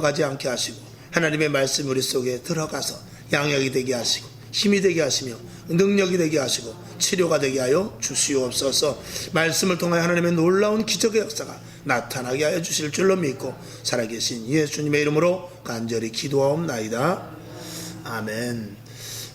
가지 않게 하시고 하나님의 말씀 우리 속에 들어가서 양육이 되게 하시고 힘이 되게 하시며 능력이 되게 하시고 치료가 되게 하여 주시옵소서. 말씀을 통하여 하나님의 놀라운 기적의 역사가 나타나게 하여 주실 줄로 믿고 살아계신 예수님의 이름으로 간절히 기도하옵나이다. 아멘.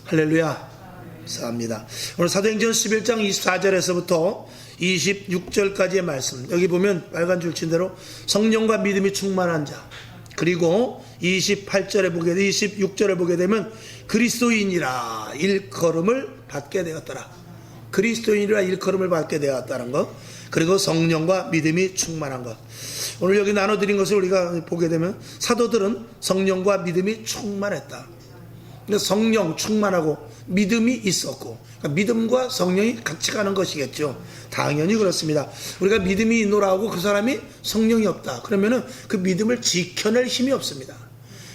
할렐루야. 감사합니다. 오늘 사도행전 11장 24절에서부터 26절까지의 말씀, 여기 보면 빨간 줄 친 대로 성령과 믿음이 충만한 자, 그리고 26절에 보게 되면 그리스도인이라 일컬음을 받게 되었더라. 그리스도인이라 일컬음을 받게 되었다는 것, 그리고 성령과 믿음이 충만한 것. 오늘 여기 나눠드린 것을 우리가 보게 되면 사도들은 성령과 믿음이 충만했다. 성령 충만하고 믿음이 있었고, 그러니까 믿음과 성령이 같이 가는 것이겠죠. 당연히 그렇습니다. 우리가 믿음이 있노라 하고 그 사람이 성령이 없다 그러면은 그 믿음을 지켜낼 힘이 없습니다.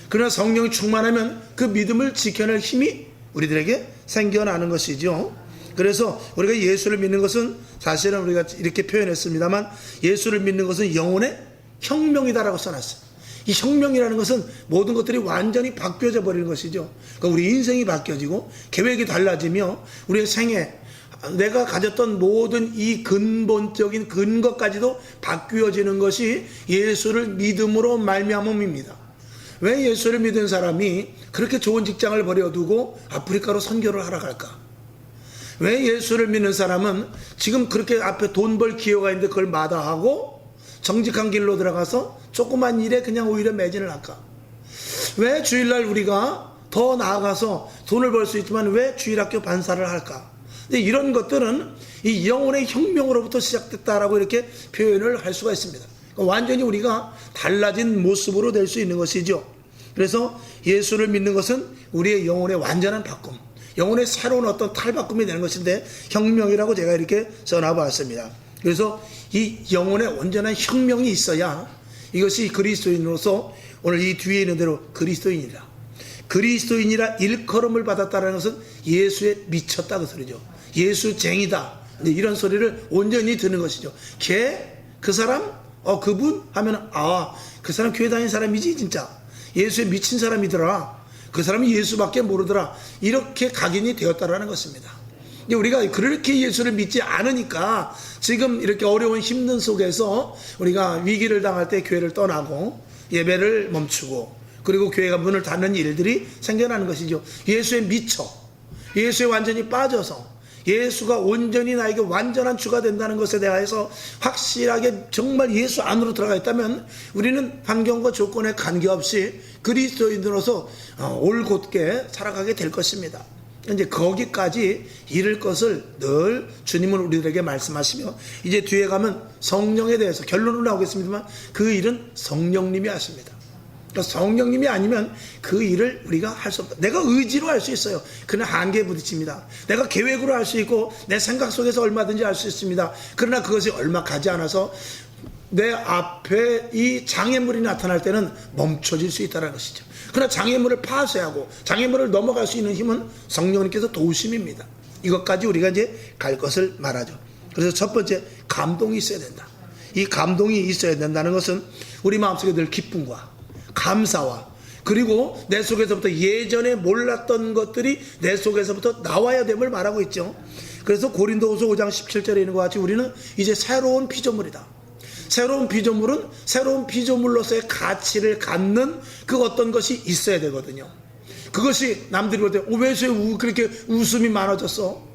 그러나 성령이 충만하면 그 믿음을 지켜낼 힘이 우리들에게 생겨나는 것이죠. 그래서 우리가 예수를 믿는 것은, 사실은 우리가 이렇게 표현했습니다만, 예수를 믿는 것은 영혼의 혁명이다라고 써놨어요. 이 혁명이라는 것은 모든 것들이 완전히 바뀌어져 버리는 것이죠. 그러니까 우리 인생이 바뀌어지고 계획이 달라지며 우리의 생애, 내가 가졌던 모든 이 근본적인 근거까지도 바뀌어지는 것이 예수를 믿음으로 말미암음입니다. 왜 예수를 믿은 사람이 그렇게 좋은 직장을 버려두고 아프리카로 선교를 하러 갈까? 왜 예수를 믿는 사람은 지금 그렇게 앞에 돈 벌 기회가 있는데 그걸 마다하고 정직한 길로 들어가서 조그만 일에 그냥 오히려 매진을 할까? 왜 주일날 우리가 더 나아가서 돈을 벌 수 있지만 왜 주일학교 반사를 할까? 근데 이런 것들은 이 영혼의 혁명으로부터 시작됐다라고 이렇게 표현을 할 수가 있습니다. 그러니까 완전히 우리가 달라진 모습으로 될 수 있는 것이죠. 그래서 예수를 믿는 것은 우리의 영혼의 완전한 바꿈, 영혼의 새로운 어떤 탈바꿈이 되는 것인데 혁명이라고 제가 이렇게 써놔봤습니다. 그래서 이 영혼의 온전한 혁명이 있어야 이것이 그리스도인으로서 오늘 이 뒤에 있는 대로 그리스도인이라 일컬음을 받았다는 것은 예수에 미쳤다 그 소리죠. 예수쟁이다, 이런 소리를 온전히 듣는 것이죠. 그 사람 그분 하면 그 사람 교회 다니는 사람이지, 진짜 예수에 미친 사람이더라, 그 사람이 예수밖에 모르더라, 이렇게 각인이 되었다라는 것입니다. 우리가 그렇게 예수를 믿지 않으니까 지금 이렇게 어려운 힘든 속에서 우리가 위기를 당할 때 교회를 떠나고 예배를 멈추고 그리고 교회가 문을 닫는 일들이 생겨나는 것이죠. 예수에 미쳐, 예수에 완전히 빠져서 예수가 온전히 나에게 완전한 주가 된다는 것에 대해서 확실하게 정말 예수 안으로 들어가 있다면 우리는 환경과 조건에 관계없이 그리스도인으로서 올곧게 살아가게 될 것입니다. 이제 거기까지 이를 것을 늘 주님은 우리들에게 말씀하시며, 이제 뒤에 가면 성령에 대해서 결론을 나오겠습니다만 그 일은 성령님이 하십니다. 그러니까 성령님이 아니면 그 일을 우리가 할 수 없다. 내가 의지로 할 수 있어요. 그러나 한계에 부딪힙니다. 내가 계획으로 할 수 있고 내 생각 속에서 얼마든지 할 수 있습니다. 그러나 그것이 얼마 가지 않아서 내 앞에 이 장애물이 나타날 때는 멈춰질 수 있다는 것이죠. 그러나 장애물을 파쇄하고 장애물을 넘어갈 수 있는 힘은 성령님께서 도우심입니다. 이것까지 우리가 이제 갈 것을 말하죠. 그래서 첫 번째, 감동이 있어야 된다. 이 감동이 있어야 된다는 것은 우리 마음속에 늘 기쁨과 감사와, 그리고 내 속에서부터 예전에 몰랐던 것들이 내 속에서부터 나와야 됨을 말하고 있죠. 그래서 고린도후서 5장 17절에 있는 것 같이 우리는 이제 새로운 피조물이다. 새로운 피조물은 새로운 피조물로서의 가치를 갖는 그 어떤 것이 있어야 되거든요. 그것이 남들이 볼 때 왜 그렇게 웃음이 많아졌어?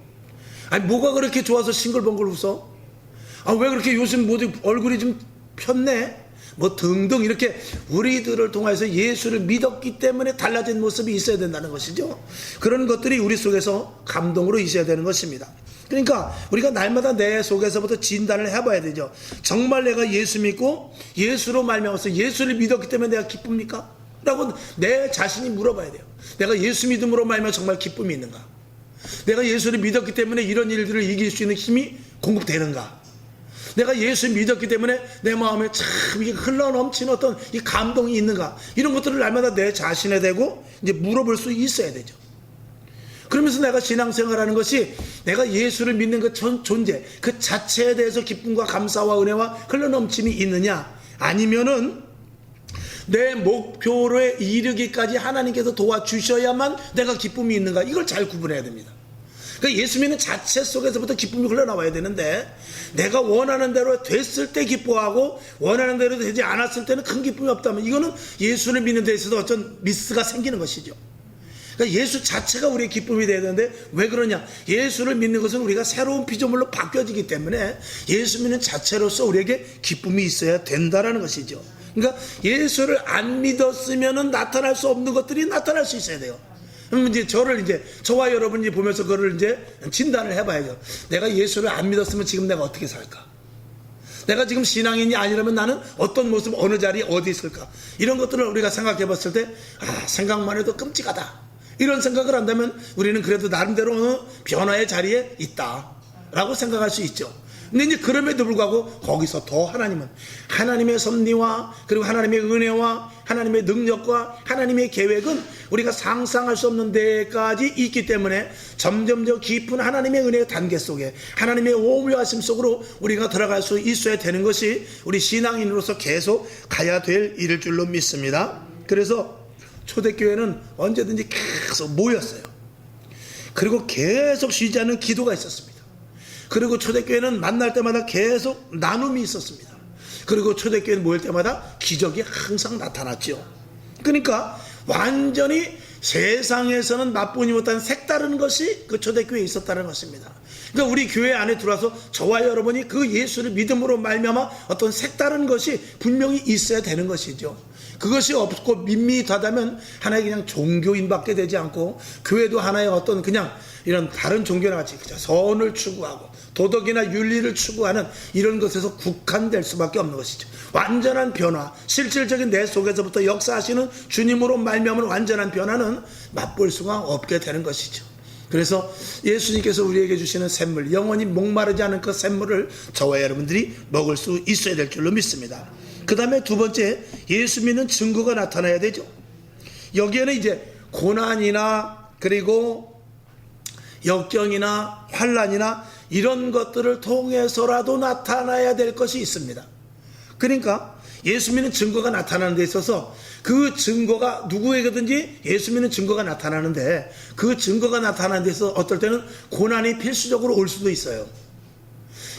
아니 뭐가 그렇게 좋아서 싱글벙글 웃어? 왜 그렇게 요즘 모두 얼굴이 좀 폈네? 뭐 등등 이렇게 우리들을 통해서 예수를 믿었기 때문에 달라진 모습이 있어야 된다는 것이죠. 그런 것들이 우리 속에서 감동으로 있어야 되는 것입니다. 그러니까 우리가 날마다 내 속에서부터 진단을 해봐야 되죠. 정말 내가 예수 믿고 예수로 말미암아서 예수를 믿었기 때문에 내가 기쁩니까? 라고 내 자신이 물어봐야 돼요. 내가 예수 믿음으로 말미암아 정말 기쁨이 있는가? 내가 예수를 믿었기 때문에 이런 일들을 이길 수 있는 힘이 공급되는가? 내가 예수를 믿었기 때문에 내 마음에 참 흘러넘치는 어떤 이 감동이 있는가? 이런 것들을 날마다 내 자신에 대고 이제 물어볼 수 있어야 되죠. 그러면서 내가 신앙생활하는 것이 내가 예수를 믿는 그 존재 그 자체에 대해서 기쁨과 감사와 은혜와 흘러넘침이 있느냐, 아니면은 내 목표에 이르기까지 하나님께서 도와주셔야만 내가 기쁨이 있는가, 이걸 잘 구분해야 됩니다. 그러니까 예수 믿는 자체 속에서부터 기쁨이 흘러나와야 되는데, 내가 원하는 대로 됐을 때 기뻐하고 원하는 대로 되지 않았을 때는 큰 기쁨이 없다면, 이거는 예수를 믿는 데 있어서 어떤 미스가 생기는 것이죠. 그러니까 예수 자체가 우리의 기쁨이 되어야 되는데, 왜 그러냐? 예수를 믿는 것은 우리가 새로운 피조물로 바뀌어지기 때문에 예수 믿는 자체로서 우리에게 기쁨이 있어야 된다라는 것이죠. 그러니까 예수를 안 믿었으면 나타날 수 없는 것들이 나타날 수 있어야 돼요. 그럼 이제 저와 여러분이 보면서 그걸 이제 진단을 해봐야죠. 내가 예수를 안 믿었으면 지금 내가 어떻게 살까? 내가 지금 신앙인이 아니라면 나는 어떤 모습, 어느 자리, 어디 있을까? 이런 것들을 우리가 생각해 봤을 때, 생각만 해도 끔찍하다, 이런 생각을 한다면 우리는 그래도 나름대로 어느 변화의 자리에 있다라고 생각할 수 있죠. 근데 이제 그럼에도 불구하고 거기서 더 하나님의 섭리와 그리고 하나님의 은혜와 하나님의 능력과 하나님의 계획은 우리가 상상할 수 없는 데까지 있기 때문에 점점 더 깊은 하나님의 은혜의 단계 속에, 하나님의 오묘하심 속으로 우리가 들어갈 수 있어야 되는 것이 우리 신앙인으로서 계속 가야 될 일일 줄로 믿습니다. 그래서 초대교회는 언제든지 계속 모였어요. 그리고 계속 쉬지 않는 기도가 있었습니다. 그리고 초대교회는 만날 때마다 계속 나눔이 있었습니다. 그리고 초대교회는 모일 때마다 기적이 항상 나타났죠. 그러니까 완전히 세상에서는 맛보지 못한 색다른 것이 그 초대교회에 있었다는 것입니다. 그러니까 우리 교회 안에 들어와서 저와 여러분이 그 예수를 믿음으로 말미암아 어떤 색다른 것이 분명히 있어야 되는 것이죠. 그것이 없고 밋밋하다면 하나의 그냥 종교인밖에 되지 않고, 교회도 하나의 어떤 그냥 이런 다른 종교나 같이 그냥 선을 추구하고 도덕이나 윤리를 추구하는 이런 것에서 국한될 수밖에 없는 것이죠. 완전한 변화, 실질적인 내 속에서부터 역사하시는 주님으로 말미암은 완전한 변화는 맛볼 수가 없게 되는 것이죠. 그래서 예수님께서 우리에게 주시는 샘물, 영원히 목마르지 않은 그 샘물을 저와 여러분들이 먹을 수 있어야 될 줄로 믿습니다. 그 다음에 두 번째, 예수 믿는 증거가 나타나야 되죠. 여기에는 이제 고난이나 그리고 역경이나 환난이나 이런 것들을 통해서라도 나타나야 될 것이 있습니다. 그러니까 예수 믿는 증거가 나타나는 데 있어서 그 증거가 누구에게든지 예수 믿는 증거가 나타나는데, 그 증거가 나타나는 데 있어서 어떨 때는 고난이 필수적으로 올 수도 있어요.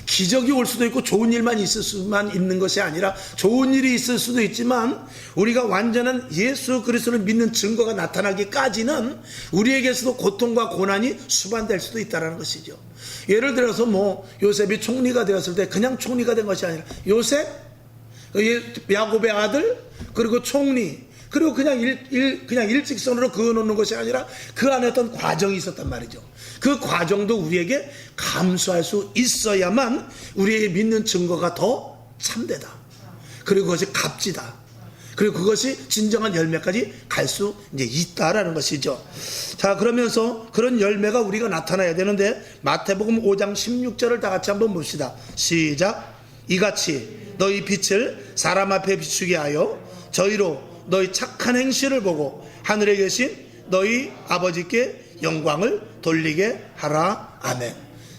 기적이 올 수도 있고 좋은 일만 있을 수만 있는 것이 아니라 좋은 일이 있을 수도 있지만, 우리가 완전한 예수 그리스도를 믿는 증거가 나타나기까지는 우리에게서도 고통과 고난이 수반될 수도 있다는 것이죠. 예를 들어서 요셉이 총리가 되었을 때 그냥 총리가 된 것이 아니라 요셉, 야곱의 아들, 그리고 총리, 그리고 그냥 일직선으로 그어놓는 것이 아니라 그 안에 어떤 과정이 있었단 말이죠. 그 과정도 우리에게 감수할 수 있어야만 우리의 믿는 증거가 더 참되다, 그리고 그것이 값지다, 그리고 그것이 진정한 열매까지 갈 수 있다라는 것이죠. 자, 그러면서 그런 열매가 우리가 나타나야 되는데, 마태복음 5장 16절을 다 같이 한번 봅시다. 시작. 이같이 너희 빛을 사람 앞에 비추게 하여 저희로 너희 착한 행실을 보고 하늘에 계신 너희 아버지께 영광을 돌리게 하라. 아멘.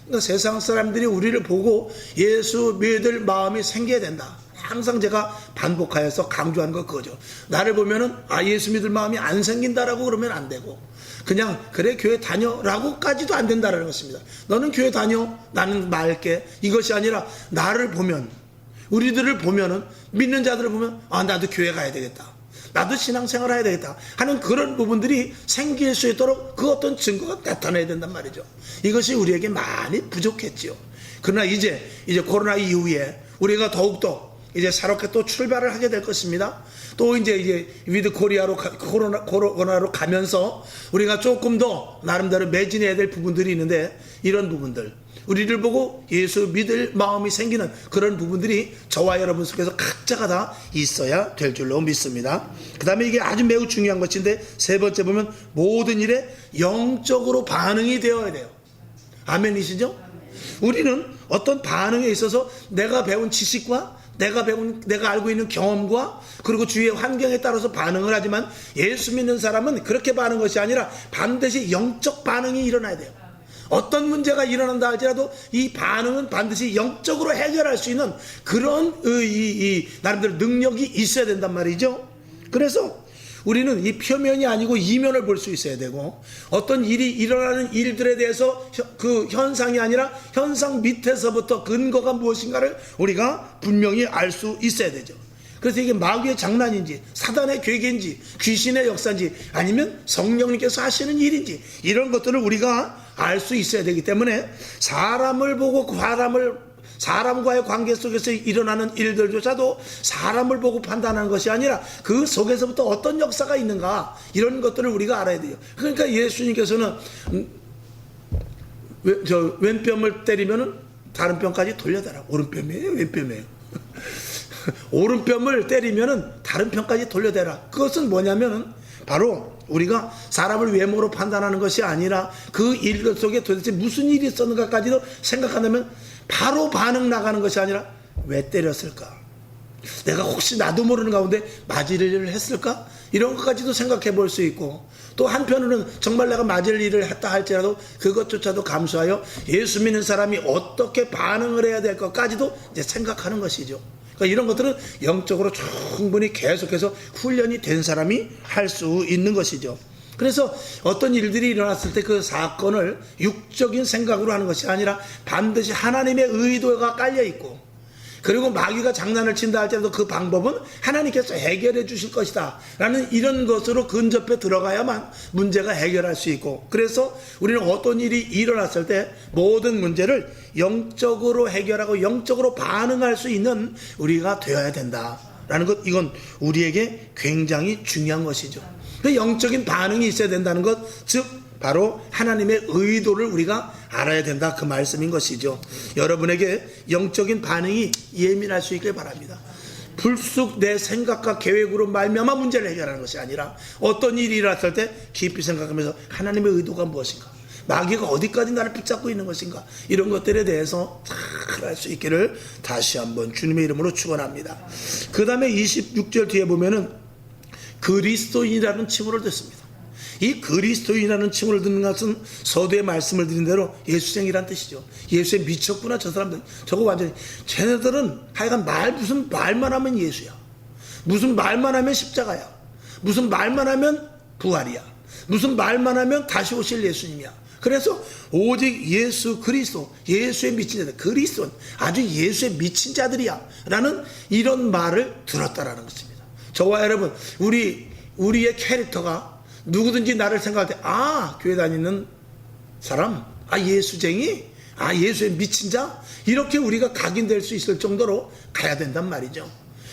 그러니까 세상 사람들이 우리를 보고 예수 믿을 마음이 생겨야 된다. 항상 제가 반복하여서 강조하는 거 그거죠. 나를 보면은 예수 믿을 마음이 안 생긴다라고 그러면 안 되고, 그냥 그래 교회 다녀라고까지도 안 된다라는 것입니다. 너는 교회 다녀, 나는 말게, 이것이 아니라 나를 보면, 우리들을 보면은, 믿는 자들을 보면 나도 교회 가야 되겠다, 나도 신앙생활 해야 되겠다 하는 그런 부분들이 생길 수 있도록 그 어떤 증거가 나타나야 된단 말이죠. 이것이 우리에게 많이 부족했지요. 그러나 이제 코로나 이후에 우리가 더욱더 이제 새롭게 또 출발을 하게 될 것입니다. 또 이제 위드 코리아로 코로나로 가면서 우리가 조금 더 나름대로 매진해야 될 부분들이 있는데, 이런 부분들, 우리를 보고 예수 믿을 마음이 생기는 그런 부분들이 저와 여러분 속에서 각자가 다 있어야 될 줄로 믿습니다. 그 다음에 이게 아주 매우 중요한 것인데, 세 번째 보면 모든 일에 영적으로 반응이 되어야 돼요. 아멘이시죠? 우리는 어떤 반응에 있어서 내가 배운 지식과 내가 알고 있는 경험과 그리고 주위의 환경에 따라서 반응을 하지만, 예수 믿는 사람은 그렇게 반응하는 것이 아니라 반드시 영적 반응이 일어나야 돼요. 어떤 문제가 일어난다 할지라도 이 반응은 반드시 영적으로 해결할 수 있는 그런 나름대로 능력이 있어야 된단 말이죠. 그래서 우리는 이 표면이 아니고 이면을 볼 수 있어야 되고, 어떤 일이 일어나는 일들에 대해서 그 현상이 아니라 현상 밑에서부터 근거가 무엇인가를 우리가 분명히 알 수 있어야 되죠. 그래서 이게 마귀의 장난인지 사단의 괴계인지 귀신의 역사인지 아니면 성령님께서 하시는 일인지 이런 것들을 우리가 알 수 있어야 되기 때문에 사람을 보고 사람과의 관계 속에서 일어나는 일들조차도 사람을 보고 판단하는 것이 아니라 그 속에서부터 어떤 역사가 있는가, 이런 것들을 우리가 알아야 돼요. 그러니까 예수님께서는 왼뺨을 때리면 다른 뺨까지 돌려대라. 오른뺨이에요, 왼뺨이에요? 오른뺨을 때리면 다른 편까지 돌려대라. 그것은 뭐냐면은 바로 우리가 사람을 외모로 판단하는 것이 아니라 그 일 속에 도대체 무슨 일이 있었는가까지도 생각한다면 바로 반응 나가는 것이 아니라 왜 때렸을까? 내가 혹시 나도 모르는 가운데 맞을 일을 했을까? 이런 것까지도 생각해 볼 수 있고, 또 한편으로는 정말 내가 맞을 일을 했다 할지라도 그것조차도 감수하여 예수 믿는 사람이 어떻게 반응을 해야 될 것까지도 이제 생각하는 것이죠. 그러니까 이런 것들은 영적으로 충분히 계속해서 훈련이 된 사람이 할 수 있는 것이죠. 그래서 어떤 일들이 일어났을 때 그 사건을 육적인 생각으로 하는 것이 아니라 반드시 하나님의 의도가 깔려 있고, 그리고 마귀가 장난을 친다 할지라도 그 방법은 하나님께서 해결해 주실 것이다 라는 이런 것으로 근접해 들어가야만 문제가 해결할 수 있고, 그래서 우리는 어떤 일이 일어났을 때 모든 문제를 영적으로 해결하고 영적으로 반응할 수 있는 우리가 되어야 된다라는 것, 이건 우리에게 굉장히 중요한 것이죠. 그 영적인 반응이 있어야 된다는 것, 즉 바로 하나님의 의도를 우리가 알아야 된다, 그 말씀인 것이죠. 여러분에게 영적인 반응이 예민할 수 있길 바랍니다. 불쑥 내 생각과 계획으로 말미암아 문제를 해결하는 것이 아니라 어떤 일이 일어났을 때 깊이 생각하면서 하나님의 의도가 무엇인가, 마귀가 어디까지 나를 붙잡고 있는 것인가, 이런 것들에 대해서 잘 알 수 있기를 다시 한번 주님의 이름으로 축원합니다. 그 다음에 26절 뒤에 보면은 그리스도인이라는 칭호를 듣습니다. 이 그리스도인이라는 칭호를 듣는 것은 서두에 말씀을 드린 대로 예수쟁이란 뜻이죠. 예수에 미쳤구나 저 사람들, 저거 완전히, 쟤네들은 하여간 무슨 말만 하면 예수야, 무슨 말만 하면 십자가야, 무슨 말만 하면 부활이야, 무슨 말만 하면 다시 오실 예수님이야. 그래서 오직 예수 그리스도, 예수에 미친 자들, 그리스도는 아주 예수에 미친 자들이야 라는 이런 말을 들었다라는 것입니다. 저와 여러분, 우리의 캐릭터가 누구든지 나를 생각할 때, 교회 다니는 사람, 예수쟁이, 예수에 미친 자, 이렇게 우리가 각인될 수 있을 정도로 가야 된단 말이죠.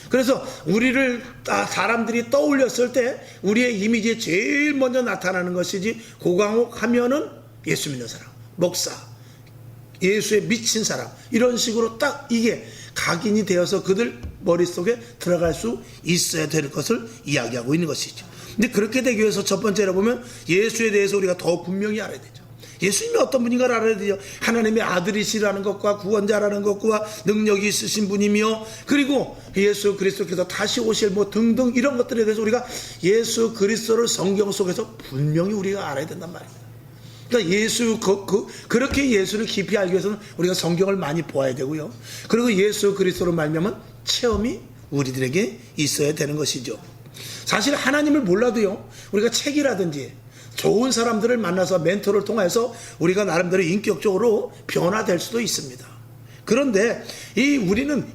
그래서 우리를 사람들이 떠올렸을 때 우리의 이미지에 제일 먼저 나타나는 것이지, 고강욱 하면은 예수 믿는 사람, 목사, 예수에 미친 사람, 이런 식으로 딱 이게 각인이 되어서 그들 머릿속에 들어갈 수 있어야 될 것을 이야기하고 있는 것이죠. 근데 그렇게 되기 위해서 첫 번째로 보면 예수에 대해서 우리가 더 분명히 알아야 되죠. 예수님이 어떤 분인가를 알아야 되죠. 하나님의 아들이시라는 것과 구원자라는 것과 능력이 있으신 분이며, 그리고 예수 그리스도께서 다시 오실 등등 이런 것들에 대해서 우리가 예수 그리스도를 성경 속에서 분명히 우리가 알아야 된단 말입니다. 그러니까 그렇게 예수를 깊이 알기 위해서는 우리가 성경을 많이 보아야 되고요. 그리고 예수 그리스도로 말미암은 체험이 우리들에게 있어야 되는 것이죠. 사실 하나님을 몰라도요, 우리가 책이라든지 좋은 사람들을 만나서 멘토를 통해서 우리가 나름대로 인격적으로 변화될 수도 있습니다. 그런데 우리는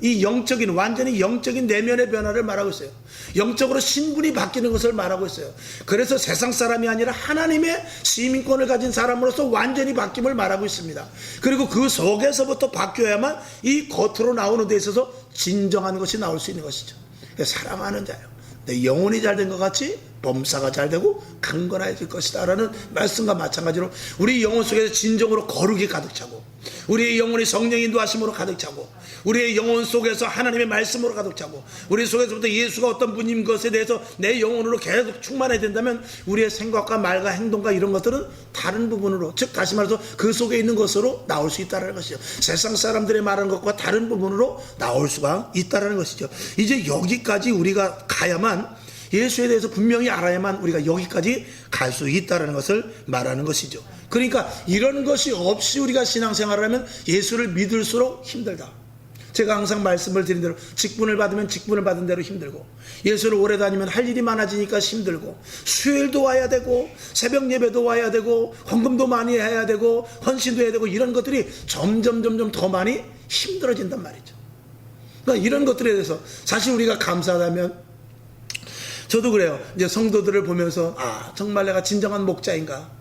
완전히 영적인 내면의 변화를 말하고 있어요. 영적으로 신분이 바뀌는 것을 말하고 있어요. 그래서 세상 사람이 아니라 하나님의 시민권을 가진 사람으로서 완전히 바뀜을 말하고 있습니다. 그리고 그 속에서부터 바뀌어야만 이 겉으로 나오는 데 있어서 진정한 것이 나올 수 있는 것이죠. 사랑하는 자요, 내 영혼이 잘된 것 같이 범사가 잘되고 강건해질 것이다 라는 말씀과 마찬가지로 우리 영혼 속에서 진정으로 거룩이 가득 차고, 우리의 영혼이 성령의 인도하심으로 가득 차고, 우리의 영혼 속에서 하나님의 말씀으로 가득 차고, 우리 속에서부터 예수가 어떤 분인 것에 대해서 내 영혼으로 계속 충만해야 된다면 우리의 생각과 말과 행동과 이런 것들은 다른 부분으로, 즉 다시 말해서 그 속에 있는 것으로 나올 수 있다는 것이죠. 세상 사람들의 말하는 것과 다른 부분으로 나올 수가 있다는 것이죠. 이제 여기까지 우리가 가야만, 예수에 대해서 분명히 알아야만 우리가 여기까지 갈 수 있다는 것을 말하는 것이죠. 그러니까 이런 것이 없이 우리가 신앙생활을 하면 예수를 믿을수록 힘들다. 제가 항상 말씀을 드린 대로 직분을 받으면 직분을 받은 대로 힘들고, 예수를 오래 다니면 할 일이 많아지니까 힘들고, 수요일도 와야 되고 새벽 예배도 와야 되고 헌금도 많이 해야 되고 헌신도 해야 되고, 이런 것들이 점점 더 많이 힘들어진단 말이죠. 그러니까 이런 것들에 대해서 사실 우리가 감사하다면, 저도 그래요. 이제 성도들을 보면서 정말 내가 진정한 목자인가,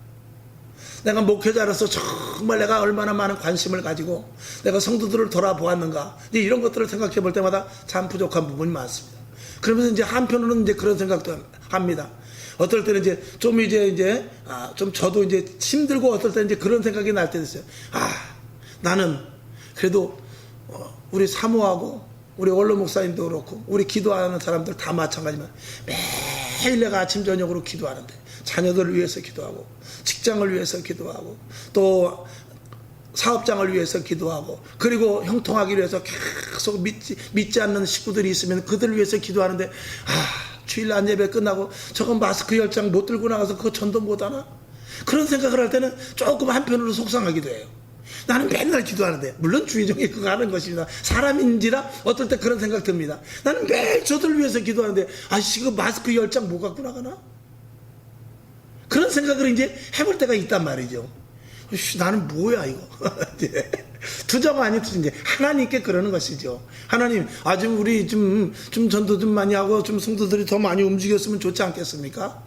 내가 목회자로서 정말 내가 얼마나 많은 관심을 가지고 내가 성도들을 돌아보았는가, 이제 이런 것들을 생각해 볼 때마다 참 부족한 부분이 많습니다. 그러면서 이제 한편으로는 이제 그런 생각도 합니다. 어떨 때는 좀 저도 이제 힘들고, 어떨 때는 이제 그런 생각이 날 때도 있어요. 나는 그래도 우리 사모하고 우리 원로 목사님도 그렇고 우리 기도하는 사람들 다 마찬가지지만, 매일 내가 아침 저녁으로 기도하는데 자녀들을 위해서 기도하고, 직장을 위해서 기도하고, 또 사업장을 위해서 기도하고, 그리고 형통하기 위해서 계속 믿지 않는 식구들이 있으면 그들을 위해서 기도하는데, 주일날 예배 끝나고 저건 마스크 10장 못 들고 나가서 그거 전도 못하나? 그런 생각을 할 때는 조금 한편으로 속상하기도 해요. 나는 맨날 기도하는데, 물론 주의종이 그거 하는 것입니다. 사람인지라 어떨 때 그런 생각 듭니다. 나는 매일 저들을 위해서 기도하는데, 그 마스크 10장 못 갖고 나가나? 그런 생각을 이제 해볼 때가 있단 말이죠. 나는 뭐야 이거. 투정 아닌 투정, 하나님께 그러는 것이죠. 하나님, 좀 우리 좀 전도 좀 많이 하고 좀 성도들이 더 많이 움직였으면 좋지 않겠습니까?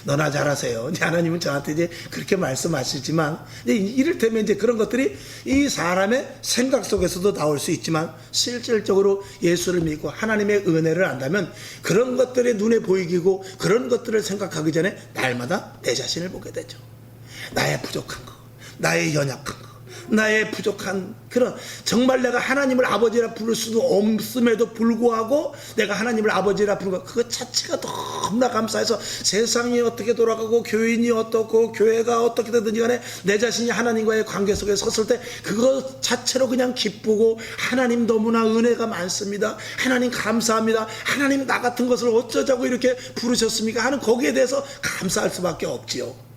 너나 잘하세요. 하나님은 저한테 이제 그렇게 말씀하시지만, 이를테면 이제 그런 것들이 이 사람의 생각 속에서도 나올 수 있지만, 실질적으로 예수를 믿고 하나님의 은혜를 안다면 그런 것들이 눈에 보이고, 그런 것들을 생각하기 전에 날마다 내 자신을 보게 되죠. 나의 부족한 거, 나의 연약한 거, 나의 부족한 그런, 정말 내가 하나님을 아버지라 부를 수도 없음에도 불구하고 내가 하나님을 아버지라 부르는 것, 그것 자체가 너무나 감사해서, 세상이 어떻게 돌아가고 교인이 어떻고 교회가 어떻게 되든지 간에 내 자신이 하나님과의 관계 속에 섰을 때 그것 자체로 그냥 기쁘고, 하나님 너무나 은혜가 많습니다, 하나님 감사합니다, 하나님 나 같은 것을 어쩌자고 이렇게 부르셨습니까 하는, 거기에 대해서 감사할 수밖에 없지요.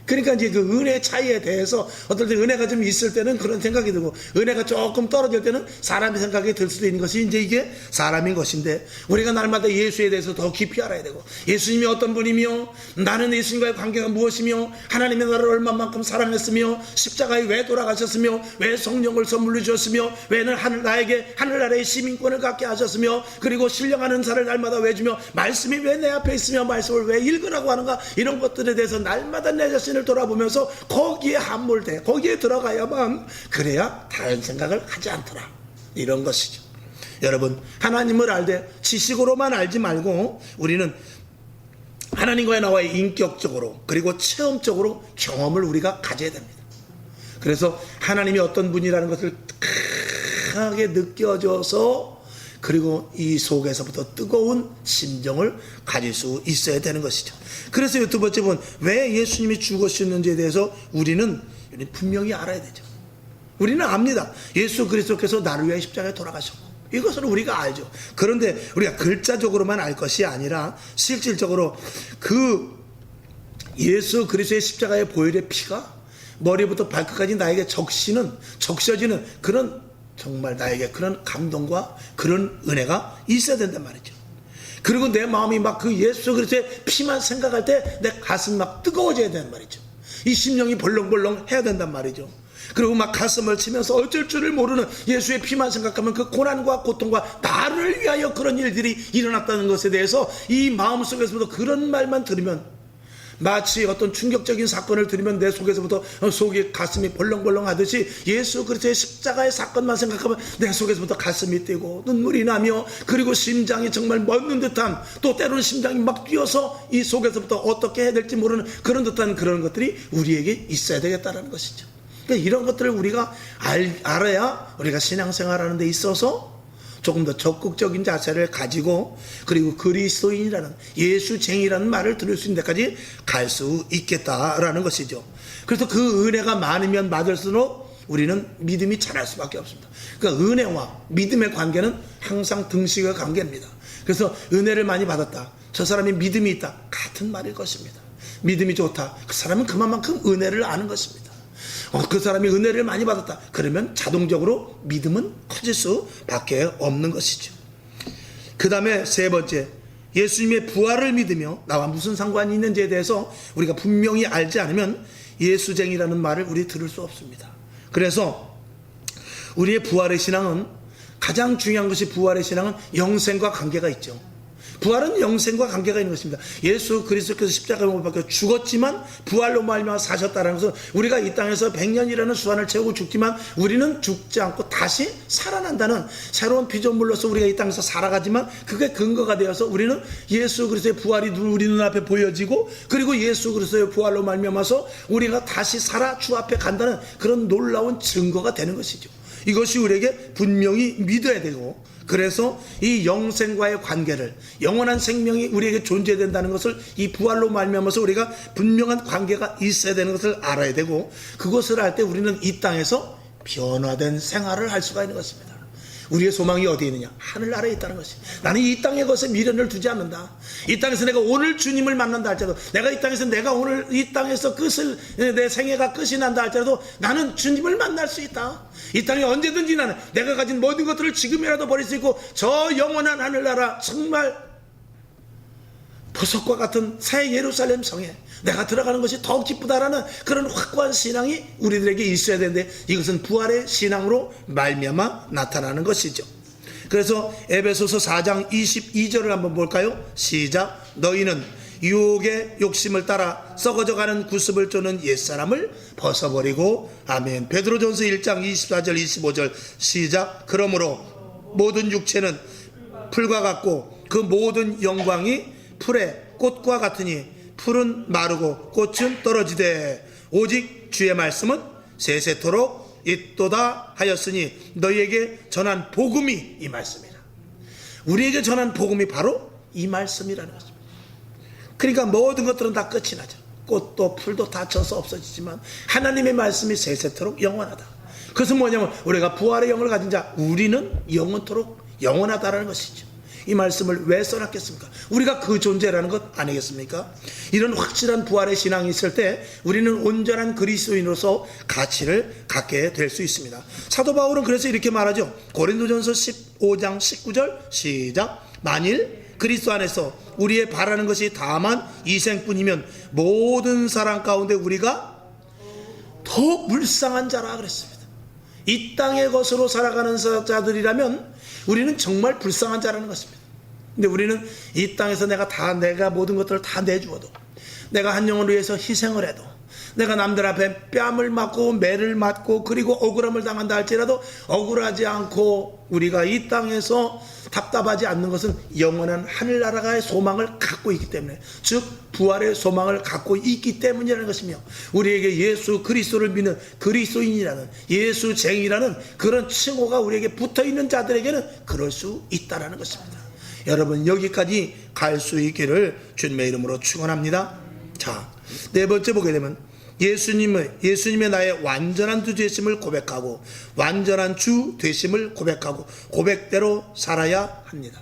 그러니까 이제 그 은혜의 차이에 대해서 어떨 때 은혜가 좀 있을 때는 그런 생각이 들고, 은혜가 조금 떨어질 때는 사람의 생각이 들 수도 있는 것이 이제 이게 사람인 것인데, 우리가 날마다 예수에 대해서 더 깊이 알아야 되고, 예수님이 어떤 분이며, 나는 예수님과의 관계가 무엇이며, 하나님이 나를 얼마만큼 사랑했으며, 십자가에 왜 돌아가셨으며, 왜 성령을 선물로 주셨으며, 왜 나에게 하늘나라의 시민권을 갖게 하셨으며, 그리고 신령한 은사를 날마다 왜 주며, 말씀이 왜 내 앞에 있으며 말씀을 왜 읽으라고 하는가, 이런 것들에 대해서 날마다 내 자신을 돌아보면서 거기에 함몰돼, 거기에 들어가야만, 그래야 다른 생각을 하지 않더라, 이런 것이죠. 여러분, 하나님을 알되 지식으로만 알지 말고 우리는 하나님과의 나와의 인격적으로, 그리고 체험적으로 경험을 우리가 가져야 됩니다. 그래서 하나님이 어떤 분이라는 것을 강하게 느껴져서, 그리고 이 속에서부터 뜨거운 심정을 가질 수 있어야 되는 것이죠. 그래서 두 번째 본, 왜 예수님이 죽으셨는지에 대해서 우리는 분명히 알아야 되죠. 우리는 압니다. 예수 그리스도께서 나를 위해 십자가에 돌아가셨고, 이것을 우리가 알죠. 그런데 우리가 글자적으로만 알 것이 아니라 실질적으로 그 예수 그리스도의 십자가의 보혈의 피가 머리부터 발끝까지 나에게 적셔지는 그런, 정말 나에게 그런 감동과 그런 은혜가 있어야 된단 말이죠. 그리고 내 마음이 막 그 예수 그리스도의 피만 생각할 때 내 가슴이 막 뜨거워져야 된단 말이죠. 이 심령이 벌렁벌렁 해야 된단 말이죠. 그리고 막 가슴을 치면서 어쩔 줄을 모르는 예수의 피만 생각하면 그 고난과 고통과 나를 위하여 그런 일들이 일어났다는 것에 대해서 이 마음속에서부터 그런 말만 들으면, 마치 어떤 충격적인 사건을 들으면 내 속에서부터 속이 가슴이 벌렁벌렁 하듯이, 예수 그리스도의 십자가의 사건만 생각하면 내 속에서부터 가슴이 뛰고 눈물이 나며, 그리고 심장이 정말 멎는 듯한, 또 때로는 심장이 막 뛰어서 이 속에서부터 어떻게 해야 될지 모르는 그런 듯한 그런 것들이 우리에게 있어야 되겠다는 것이죠. 그러니까 이런 것들을 우리가 알아야 우리가 신앙생활하는 데 있어서 조금 더 적극적인 자세를 가지고, 그리고 그리스도인이라는, 예수쟁이라는 말을 들을 수 있는 데까지 갈 수 있겠다라는 것이죠. 그래서 그 은혜가 많으면 많을수록 우리는 믿음이 자랄 수밖에 없습니다. 그러니까 은혜와 믿음의 관계는 항상 등식의 관계입니다. 그래서 은혜를 많이 받았다, 저 사람이 믿음이 있다, 같은 말일 것입니다. 믿음이 좋다, 그 사람은 그만큼 은혜를 아는 것입니다. 그 사람이 은혜를 많이 받았다. 그러면 자동적으로 믿음은 커질 수밖에 없는 것이죠. 그 다음에 세 번째, 예수님의 부활을 믿으며 나와 무슨 상관이 있는지에 대해서 우리가 분명히 알지 않으면 예수쟁이라는 말을 우리 들을 수 없습니다. 그래서 우리의 부활의 신앙은, 가장 중요한 것이 부활의 신앙은 영생과 관계가 있죠. 부활은 영생과 관계가 있는 것입니다. 예수 그리스도께서 십자가에 못 박혀 죽었지만 부활로 말미암아 사셨다는 것은, 우리가 이 땅에서 100년이라는 수완을 채우고 죽지만 우리는 죽지 않고 다시 살아난다는 새로운 피조물로서 우리가 이 땅에서 살아가지만, 그게 근거가 되어서 우리는 예수 그리스도의 부활이 우리 눈앞에 보여지고, 그리고 예수 그리스도의 부활로 말미암아서 우리가 다시 살아 주 앞에 간다는 그런 놀라운 증거가 되는 것이죠. 이것이 우리에게 분명히 믿어야 되고, 그래서 이 영생과의 관계를, 영원한 생명이 우리에게 존재된다는 것을 이 부활로 말미암아서 우리가 분명한 관계가 있어야 되는 것을 알아야 되고, 그것을 알 때 우리는 이 땅에서 변화된 생활을 할 수가 있는 것입니다. 우리의 소망이 어디에 있느냐? 하늘나라에 있다는 것이. 나는 이 땅의 것에 미련을 두지 않는다. 이 땅에서 내가 오늘 주님을 만난다 할지라도, 내가 이 땅에서 내가 오늘 이 땅에서 끝을, 내 생애가 끝이 난다 할지라도 나는 주님을 만날 수 있다. 이 땅에 언제든지 나는 내가 가진 모든 것들을 지금이라도 버릴 수 있고, 저 영원한 하늘나라, 정말 보석과 같은 새 예루살렘 성에 내가 들어가는 것이 더욱 기쁘다라는 그런 확고한 신앙이 우리들에게 있어야 되는데, 이것은 부활의 신앙으로 말미암아 나타나는 것이죠. 그래서 에베소서 4장 22절을 한번 볼까요? 시작. 너희는 유혹의 욕심을 따라 썩어져가는 구습을 쫓는 옛사람을 벗어버리고. 아멘. 베드로전서 1장 24절 25절 시작. 그러므로 모든 육체는 풀과 같고 그 모든 영광이 풀의 꽃과 같으니 풀은 마르고 꽃은 떨어지되 오직 주의 말씀은 세세토록 있도다 하였으니 너희에게 전한 복음이 이 말씀이라. 우리에게 전한 복음이 바로 이 말씀이라는 것입니다. 그러니까 모든 것들은 다 끝이 나죠. 꽃도 풀도 다 져서 없어지지만 하나님의 말씀이 세세토록 영원하다. 그것은 뭐냐면 우리가 부활의 영을 가진 자, 우리는 영원토록 영원하다라는 것이죠. 이 말씀을 왜 써놨겠습니까? 우리가 그 존재라는 것 아니겠습니까? 이런 확실한 부활의 신앙이 있을 때 우리는 온전한 그리스도인으로서 가치를 갖게 될 수 있습니다. 사도 바울은 그래서 이렇게 말하죠. 고린도전서 15장 19절 시작. 만일 그리스도 안에서 우리의 바라는 것이 다만 이 생뿐이면 모든 사람 가운데 우리가 더 불쌍한 자라 그랬습니다. 이 땅의 것으로 살아가는 자들이라면 우리는 정말 불쌍한 자라는 것입니다. 근데 우리는 이 땅에서 내가 모든 것들을 다 내주어도, 내가 한 영혼을 위해서 희생을 해도, 내가 남들 앞에 뺨을 맞고 매를 맞고 그리고 억울함을 당한다 할지라도 억울하지 않고 우리가 이 땅에서 답답하지 않는 것은 영원한 하늘나라의 소망을 갖고 있기 때문에, 즉 부활의 소망을 갖고 있기 때문이라는 것이며, 우리에게 예수 그리스도를 믿는 그리스도인이라는, 예수쟁이라는 그런 칭호가 우리에게 붙어있는 자들에게는 그럴 수 있다는 것입니다. 여러분, 여기까지 갈 수 있기를 주님의 이름으로 축원합니다. 자, 네 번째 보게 되면 예수님의 나의 완전한 주 되심을 고백하고 완전한 주 되심을 고백하고 고백대로 살아야 합니다.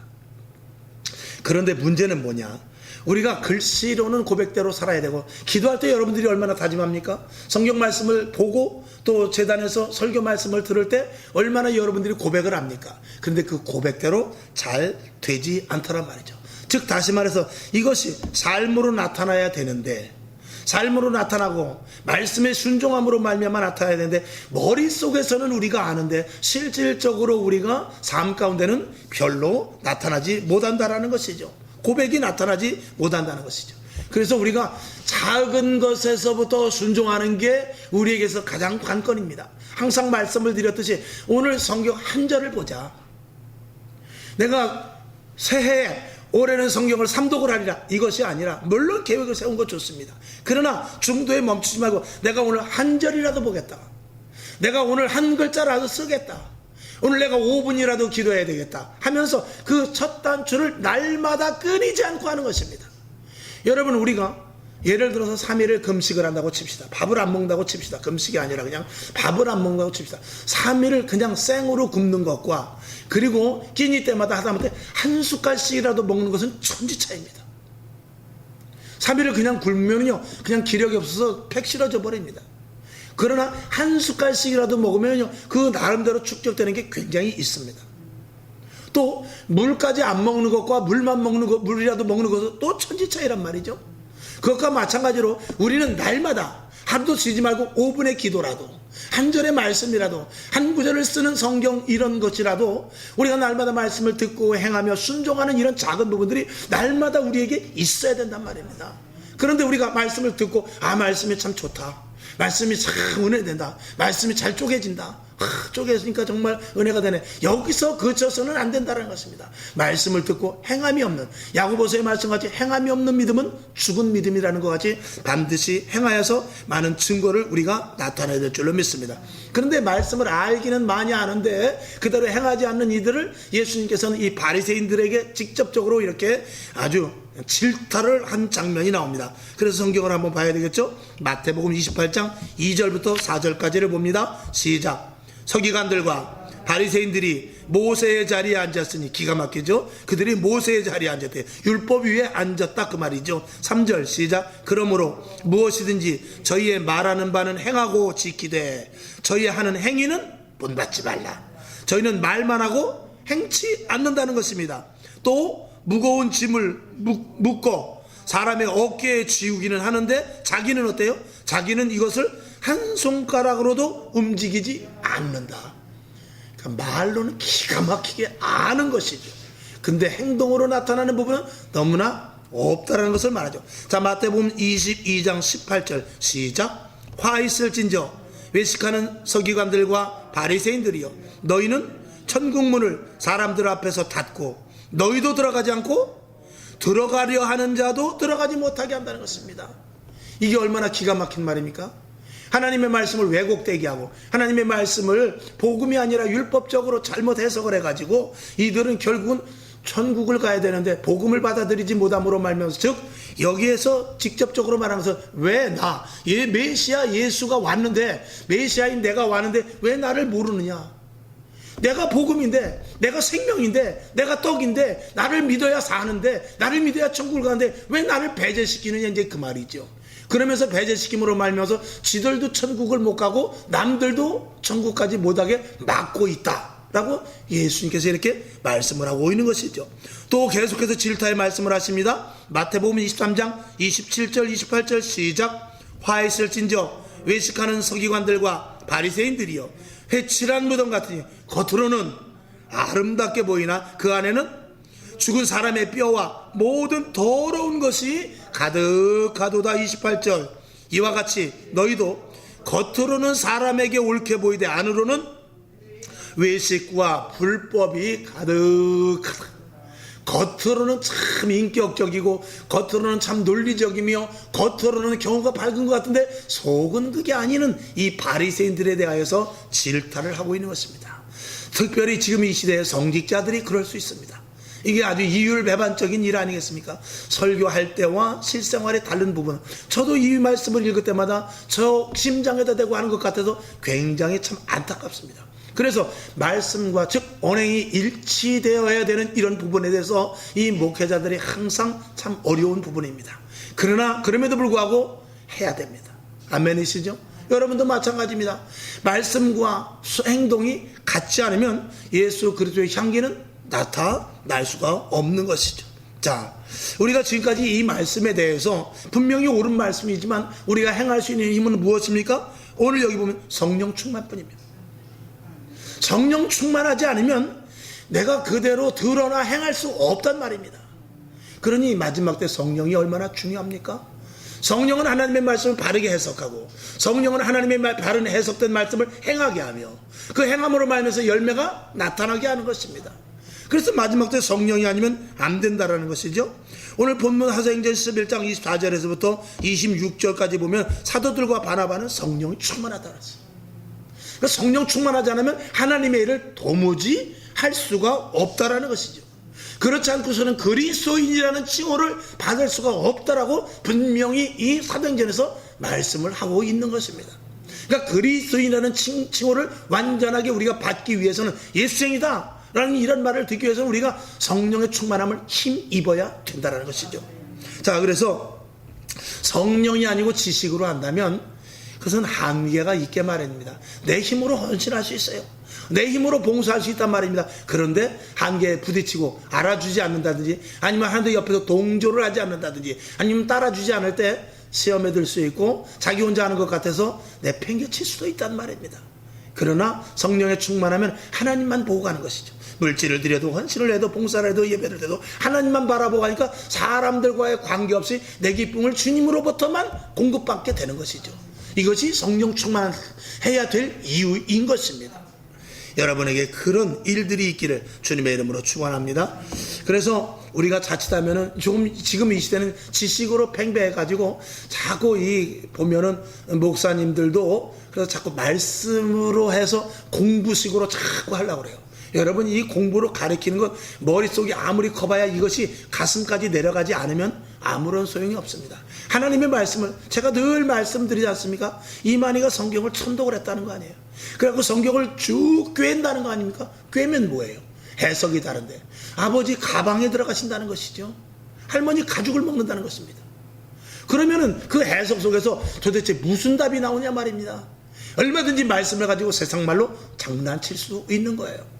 그런데 문제는 뭐냐? 우리가 글씨로는 고백대로 살아야 되고, 기도할 때 여러분들이 얼마나 다짐합니까? 성경 말씀을 보고 또 제단에서 설교 말씀을 들을 때 얼마나 여러분들이 고백을 합니까? 그런데 그 고백대로 잘 되지 않더란 말이죠. 즉 다시 말해서 이것이 삶으로 나타나야 되는데, 삶으로 나타나고 말씀의 순종함으로 말미암아 나타나야 되는데, 머릿속에서는 우리가 아는데 실질적으로 우리가 삶 가운데는 별로 나타나지 못한다라는 것이죠. 고백이 나타나지 못한다는 것이죠. 그래서 우리가 작은 것에서부터 순종하는 게 우리에게서 가장 관건입니다. 항상 말씀을 드렸듯이 오늘 성경 한 절을 보자. 내가 새해에 올해는 성경을 3독을 하리라, 이것이 아니라, 물론 계획을 세운 거 좋습니다. 그러나 중도에 멈추지 말고 내가 오늘 한 절이라도 보겠다, 내가 오늘 한 글자라도 쓰겠다, 오늘 내가 5분이라도 기도해야 되겠다 하면서 그 첫 단추를 날마다 끊이지 않고 하는 것입니다. 여러분, 우리가 예를 들어서 3일을 금식을 한다고 칩시다. 밥을 안 먹는다고 칩시다. 금식이 아니라 그냥 밥을 안 먹는다고 칩시다. 3일을 그냥 생으로 굶는 것과 그리고 끼니 때마다 하다못해 한 숟갈씩이라도 먹는 것은 천지 차이입니다. 3일을 그냥 굶으면요, 그냥 기력이 없어서 팩 실어져 버립니다. 그러나 한 숟갈씩이라도 먹으면요, 그 나름대로 축적되는 게 굉장히 있습니다. 또 물까지 안 먹는 것과 물만 먹는 것, 물이라도 먹는 것은 또 천지 차이란 말이죠. 그것과 마찬가지로 우리는 날마다 하루도 쉬지 말고 5분의 기도라도, 한 절의 말씀이라도, 한 구절을 쓰는 성경 이런 것이라도 우리가 날마다 말씀을 듣고 행하며 순종하는 이런 작은 부분들이 날마다 우리에게 있어야 된단 말입니다. 그런데 우리가 말씀을 듣고 말씀이 참 좋다, 말씀이 참 은혜된다, 말씀이 잘 쪼개진다, 쪼개지니까 정말 은혜가 되네, 여기서 그쳐서는 안 된다는 것입니다. 말씀을 듣고 행함이 없는, 야고보서의 말씀같이 행함이 없는 믿음은 죽은 믿음이라는 것 같이 반드시 행하여서 많은 증거를 우리가 나타내야 될 줄로 믿습니다. 그런데 말씀을 알기는 많이 아는데 그대로 행하지 않는 이들을 예수님께서는 이 바리새인들에게 직접적으로 이렇게 아주 질타를 한 장면이 나옵니다. 그래서 성경을 한번 봐야 되겠죠. 마태복음 28장 2절부터 4절까지를 봅니다. 시작. 서기관들과 바리새인들이 모세의 자리에 앉았으니, 기가 막히죠. 그들이 모세의 자리에 앉았대, 율법 위에 앉았다 그 말이죠. 3절 시작. 그러므로 무엇이든지 저희의 말하는 바는 행하고 지키되 저희의 하는 행위는 본받지 말라. 저희는 말만 하고 행치 않는다는 것입니다. 또 무거운 짐을 묶어 사람의 어깨에 쥐우기는 하는데 자기는 어때요? 자기는 이것을 한 손가락으로도 움직이지 않는다. 그러니까 말로는 기가 막히게 아는 것이죠. 근데 행동으로 나타나는 부분은 너무나 없다라는 것을 말하죠. 자, 마태복음 22장 18절 시작. 화 있을진저 외식하는 서기관들과 바리새인들이여, 너희는 천국문을 사람들 앞에서 닫고 너희도 들어가지 않고 들어가려 하는 자도 들어가지 못하게 한다는 것입니다. 이게 얼마나 기가 막힌 말입니까? 하나님의 말씀을 왜곡되게 하고 하나님의 말씀을 복음이 아니라 율법적으로 잘못 해석을 해가지고 이들은 결국은 천국을 가야 되는데 복음을 받아들이지 못함으로 말미암아서, 즉 여기에서 직접적으로 말하면서 왜 나, 메시아 예수가 왔는데, 메시아인 내가 왔는데 왜 나를 모르느냐, 내가 복음인데, 내가 생명인데, 내가 떡인데, 나를 믿어야 사는데, 나를 믿어야 천국을 가는데 왜 나를 배제시키느냐, 이제 그 말이죠. 그러면서 배제시킴으로 말미암아서 지들도 천국을 못 가고 남들도 천국까지 못하게 막고 있다라고 예수님께서 이렇게 말씀을 하고 있는 것이죠. 또 계속해서 질타의 말씀을 하십니다. 마태복음 23장 27절 28절 시작. 화 있을진저 외식하는 서기관들과 바리새인들이여, 회칠한 무덤 같으니 겉으로는 아름답게 보이나 그 안에는 죽은 사람의 뼈와 모든 더러운 것이 가득하도다. 28절. 이와 같이 너희도 겉으로는 사람에게 옳게 보이되 안으로는 외식과 불법이 가득하다. 겉으로는 참 인격적이고 겉으로는 참 논리적이며 겉으로는 경우가 밝은 것 같은데 속은 그게 아니는 이 바리새인들에 대하여서 질타를 하고 있는 것입니다. 특별히 지금 이 시대의 성직자들이 그럴 수 있습니다. 이게 아주 이율배반적인 일 아니겠습니까? 설교할 때와 실생활의 다른 부분, 저도 이 말씀을 읽을 때마다 저 심장에다 대고 하는 것 같아서 굉장히 참 안타깝습니다. 그래서 말씀과 즉 언행이 일치되어야 되는 이런 부분에 대해서 이 목회자들이 항상 참 어려운 부분입니다. 그러나 그럼에도 불구하고 해야 됩니다. 아멘이시죠? 여러분도 마찬가지입니다. 말씀과 행동이 같지 않으면 예수 그리스도의 향기는 나타날 수가 없는 것이죠. 자, 우리가 지금까지 이 말씀에 대해서 분명히 옳은 말씀이지만 우리가 행할 수 있는 힘은 무엇입니까? 오늘 여기 보면 성령 충만뿐입니다. 성령 충만하지 않으면 내가 그대로 드러나 행할 수 없단 말입니다. 그러니 마지막 때 성령이 얼마나 중요합니까? 성령은 하나님의 말씀을 바르게 해석하고 성령은 하나님의 바른 해석된 말씀을 행하게 하며 그 행함으로 말미암아서 열매가 나타나게 하는 것입니다. 그래서 마지막 때 성령이 아니면 안 된다라는 것이죠. 오늘 본문 사도행전 11장 24절에서부터 26절까지 보면 사도들과 바나바는 성령이 충만하다는 것이죠. 그러니까 성령 충만하지 않으면 하나님의 일을 도무지 할 수가 없다라는 것이죠. 그렇지 않고서는 그리스도인이라는 칭호를 받을 수가 없다라고 분명히 이 사도행전에서 말씀을 하고 있는 것입니다. 그러니까 그리스도인이라는 칭호를 완전하게 우리가 받기 위해서는 예수쟁이다 라는 이런 말을 듣기 위해서는 우리가 성령의 충만함을 힘입어야 된다는 것이죠. 자, 그래서 성령이 아니고 지식으로 한다면 그것은 한계가 있게 말입니다. 내 힘으로 헌신할 수 있어요. 내 힘으로 봉사할 수 있단 말입니다. 그런데 한계에 부딪히고 알아주지 않는다든지, 아니면 하나님 옆에서 동조를 하지 않는다든지, 아니면 따라주지 않을 때 시험에 들 수 있고 자기 혼자 하는 것 같아서 내팽개칠 수도 있단 말입니다. 그러나 성령에 충만하면 하나님만 보고 가는 것이죠. 물질을 드려도 헌신을 해도 봉사를 해도 예배를 해도 하나님만 바라보고 가니까 사람들과의 관계없이 내 기쁨을 주님으로부터만 공급받게 되는 것이죠. 이것이 성령 충만해야 될 이유인 것입니다. 여러분에게 그런 일들이 있기를 주님의 이름으로 축원합니다. 그래서 우리가 자칫하면은 지금 이 시대는 지식으로 팽배해가지고 자꾸 보면은 목사님들도 그래서 자꾸 말씀으로 해서 공부식으로 자꾸 하려고 그래요. 여러분, 이 공부로 가르치는 건 머릿속이 아무리 커봐야 이것이 가슴까지 내려가지 않으면 아무런 소용이 없습니다. 하나님의 말씀을 제가 늘 말씀드리지 않습니까? 이만희가 성경을 천독을 했다는 거 아니에요. 그래갖고 성경을 쭉 꿰는다는 거 아닙니까? 꿰면 뭐예요? 해석이 다른데 아버지 가방에 들어가신다는 것이죠. 할머니 가죽을 먹는다는 것입니다. 그러면은 그 해석 속에서 도대체 무슨 답이 나오냐 말입니다. 얼마든지 말씀을 가지고 세상 말로 장난칠 수 있는 거예요.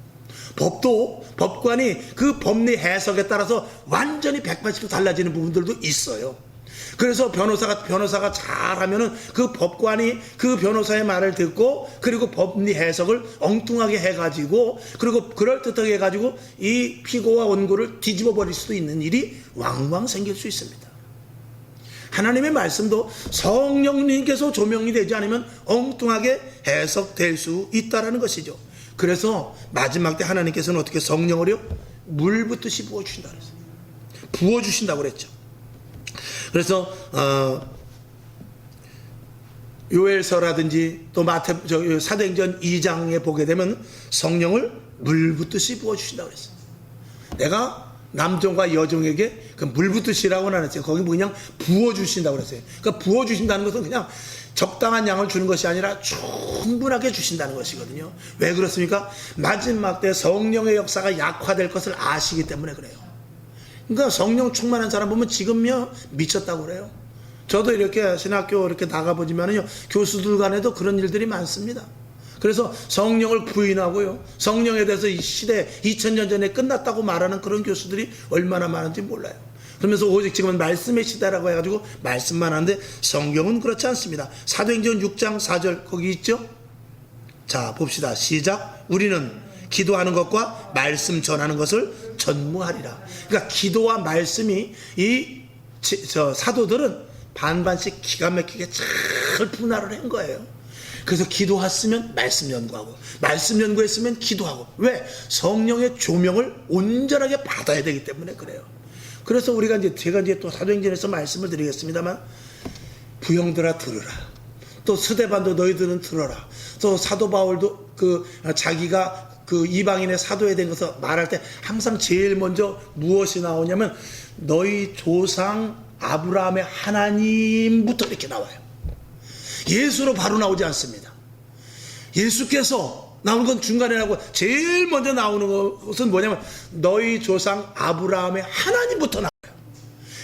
법관이 그 법리 해석에 따라서 완전히 180도 달라지는 부분들도 있어요. 그래서 변호사가 잘하면은 그 법관이 그 변호사의 말을 듣고 그리고 법리 해석을 엉뚱하게 해가지고 그리고 그럴듯하게 해가지고 이 피고와 원고를 뒤집어 버릴 수도 있는 일이 왕왕 생길 수 있습니다. 하나님의 말씀도 성령님께서 조명이 되지 않으면 엉뚱하게 해석될 수 있다는 것이죠. 그래서 마지막 때 하나님께서는 어떻게 성령을요? 물 붓듯이 부어주신다 그랬어요. 부어주신다고 그랬죠. 그래서 요엘서라든지 또 사도행전 2장에 보게 되면 성령을 물 붓듯이 부어주신다고 그랬어요. 내가 남종과 여종에게 그 물 붓듯이라고는 안 했어요. 거기 그냥 부어주신다고 그랬어요. 그러니까 부어주신다는 것은 그냥 적당한 양을 주는 것이 아니라 충분하게 주신다는 것이거든요. 왜 그렇습니까? 마지막 때 성령의 역사가 약화될 것을 아시기 때문에 그래요. 그러니까 성령 충만한 사람 보면 지금요 미쳤다고 그래요. 저도 이렇게 신학교 이렇게 나가보지만요 교수들 간에도 그런 일들이 많습니다. 그래서 성령을 부인하고요, 성령에 대해서 이 시대 2000년 전에 끝났다고 말하는 그런 교수들이 얼마나 많은지 몰라요. 그러면서 오직 지금은 말씀의 시대라고 해가지고 말씀만 하는데 성경은 그렇지 않습니다. 사도행전 6장 4절 거기 있죠. 자 봅시다. 시작. 우리는 기도하는 것과 말씀 전하는 것을 전무하리라. 그러니까 기도와 말씀이 사도들은 반반씩 기가 막히게 잘 분할을 한 거예요. 그래서 기도했으면 말씀 연구하고 말씀 연구했으면 기도하고. 왜? 성령의 조명을 온전하게 받아야 되기 때문에 그래요. 그래서 제가 또 사도행전에서 말씀을 드리겠습니다만, 부형들아 들으라. 또 스데반도 너희들은 들어라. 또 사도 바울도 자기가 이방인의 사도에 대한 것을 말할 때 항상 제일 먼저 무엇이 나오냐면 너희 조상 아브라함의 하나님부터 이렇게 나와요. 예수로 바로 나오지 않습니다. 예수께서 나오는 건 중간에 나오고 제일 먼저 나오는 것은 뭐냐면 너희 조상 아브라함의 하나님부터 나와요.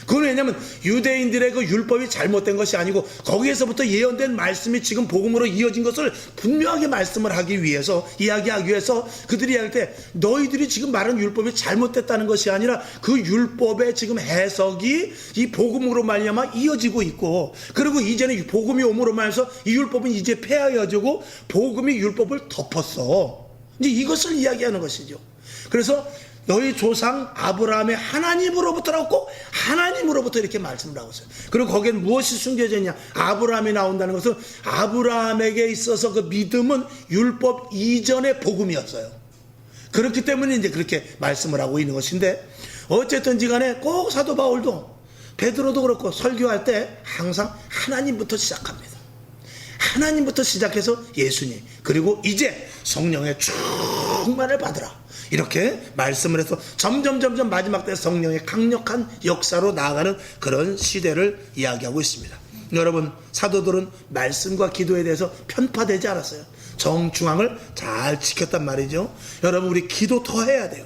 그건 왜냐면 유대인들의 그 율법이 잘못된 것이 아니고 거기에서부터 예언된 말씀이 지금 복음으로 이어진 것을 분명하게 말씀을 하기 위해서, 이야기하기 위해서 그들이 할 때 너희들이 지금 말하는 율법이 잘못됐다는 것이 아니라 그 율법의 지금 해석이 이 복음으로 말미암아 이어지고 있고, 그리고 이제는 복음이 오므로 말해서 이 율법은 이제 폐하여지고 복음이 율법을 덮었어. 이제 이것을 이야기하는 것이죠. 그래서 너희 조상 아브라함의 하나님으로부터라고 꼭 하나님으로부터 이렇게 말씀을 하고 있어요. 그리고 거기엔 무엇이 숨겨져 있냐? 아브라함이 나온다는 것은 아브라함에게 있어서 그 믿음은 율법 이전의 복음이었어요. 그렇기 때문에 이제 그렇게 말씀을 하고 있는 것인데, 어쨌든지 간에 꼭 사도 바울도 베드로도 그렇고 설교할 때 항상 하나님부터 시작합니다. 하나님부터 시작해서 예수님, 그리고 이제 성령의 충만을 받으라, 이렇게 말씀을 해서 점점 마지막 때 성령의 강력한 역사로 나아가는 그런 시대를 이야기하고 있습니다. 여러분, 사도들은 말씀과 기도에 대해서 편파되지 않았어요. 정중앙을 잘 지켰단 말이죠. 여러분, 우리 기도 더 해야 돼요.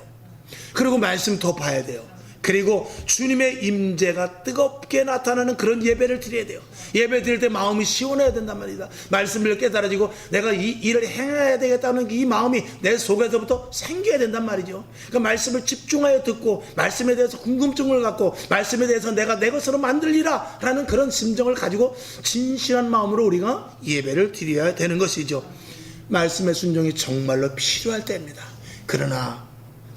그리고 말씀 더 봐야 돼요. 그리고 주님의 임재가 뜨겁게 나타나는 그런 예배를 드려야 돼요. 예배 드릴 때 마음이 시원해야 된단 말이다. 말씀을 깨달아지고 내가 이 일을 행해야 되겠다는 이 마음이 내 속에서부터 생겨야 된단 말이죠. 그 말씀을 집중하여 듣고 말씀에 대해서 궁금증을 갖고 말씀에 대해서 내가 내 것으로 만들리라 라는 그런 심정을 가지고 진실한 마음으로 우리가 예배를 드려야 되는 것이죠. 말씀의 순종이 정말로 필요할 때입니다. 그러나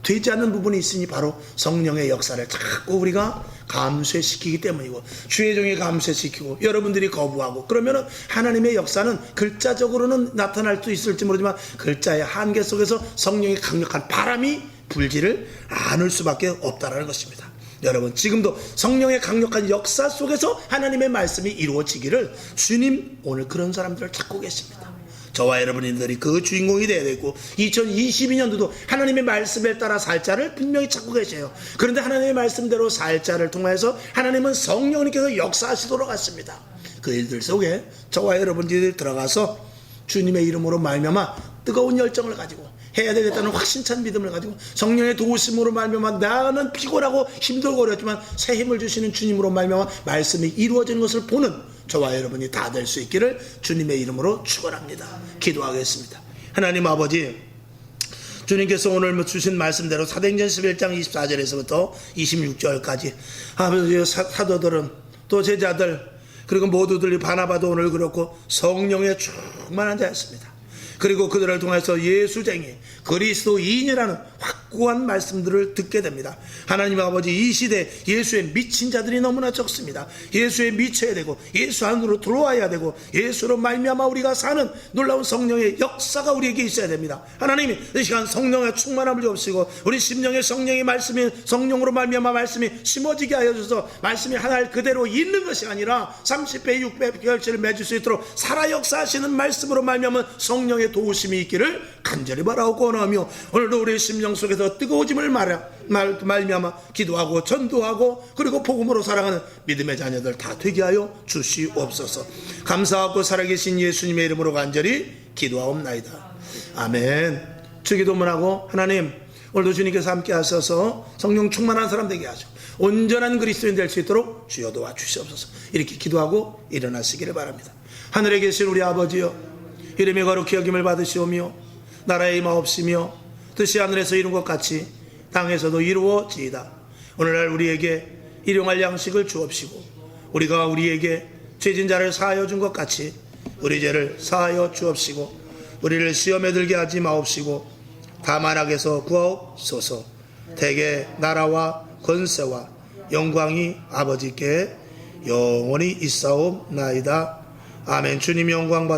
되지 않는 부분이 있으니 바로 성령의 역사를 자꾸 우리가 감쇄시키기 때문이고, 주의 종이 감쇄시키고 여러분들이 거부하고, 그러면은 하나님의 역사는 글자적으로는 나타날 수 있을지 모르지만 글자의 한계 속에서 성령의 강력한 바람이 불지를 않을 수밖에 없다는 것입니다. 여러분, 지금도 성령의 강력한 역사 속에서 하나님의 말씀이 이루어지기를 주님 오늘 그런 사람들을 찾고 계십니다. 저와 여러분들이 그 주인공이 되어야 되고, 2022년도도 하나님의 말씀에 따라 살 자를 분명히 찾고 계세요. 그런데 하나님의 말씀대로 살 자를 통해서 하나님은 성령님께서 역사하시도록 하십니다. 그 일들 속에 저와 여러분들이 들어가서 주님의 이름으로 말미암아 뜨거운 열정을 가지고 해야 되겠다는 확신찬 믿음을 가지고 성령의 도우심으로 말미암아 나는 피곤하고 힘들고 어렵지만 새 힘을 주시는 주님으로 말미암아 말씀이 이루어지는 것을 보는 저와 여러분이 다 될 수 있기를 주님의 이름으로 축원합니다. 기도하겠습니다. 하나님 아버지, 주님께서 오늘 주신 말씀대로 사도행전 11장 24절에서부터 26절까지 아버지 사도들은 또 제자들 그리고 모두들이 바나바도 오늘 그렇고 성령에 충만한 자였습니다. 그리고 그들을 통해서 예수쟁이 그리스도인이라는 확고한 말씀들을 듣게 됩니다. 하나님 아버지, 이 시대 예수에 미친 자들이 너무나 적습니다. 예수에 미쳐야 되고 예수 안으로 들어와야 되고 예수로 말미암아 우리가 사는 놀라운 성령의 역사가 우리에게 있어야 됩니다. 하나님이 이 시간 성령의 충만함을 주옵시고 우리 심령에 성령의 말씀이 성령으로 말미암아 말씀이 심어지게 하여 주셔서 말씀이 하나 그대로 있는 것이 아니라 30배 6배 결실을 맺을 수 있도록 살아 역사하시는 말씀으로 말미암아 성령의 도우심이 있기를 간절히 바라고 원하며, 오늘도 우리 심령 속에서 뜨거워짐을 말미암아 기도하고 전도하고 그리고 복음으로 살아가는 믿음의 자녀들 다 되게 하여 주시옵소서. 감사하고 살아계신 예수님의 이름으로 간절히 기도하옵나이다. 아멘. 주기도문하고, 하나님 오늘도 주님께서 함께 하셔서 성령 충만한 사람 되게 하시고 온전한 그리스도인 될 수 있도록 주여 도와주시옵소서. 이렇게 기도하고 일어나시기를 바랍니다. 하늘에 계신 우리 아버지여, 이름이 거룩히 여김을 받으시오며 나라의 임하옵시며 뜻이 하늘에서 이룬 것 같이 땅에서도 이루어지이다. 오늘날 우리에게 일용할 양식을 주옵시고 우리가 우리에게 죄진 자를 사하여 준 것 같이 우리 죄를 사하여 주옵시고 우리를 시험에 들게 하지 마옵시고 다만 악에서 구하옵소서. 대개 나라와 권세와 영광이 아버지께 영원히 있사옵나이다. 아멘. 주님 영광 받으시옵소서.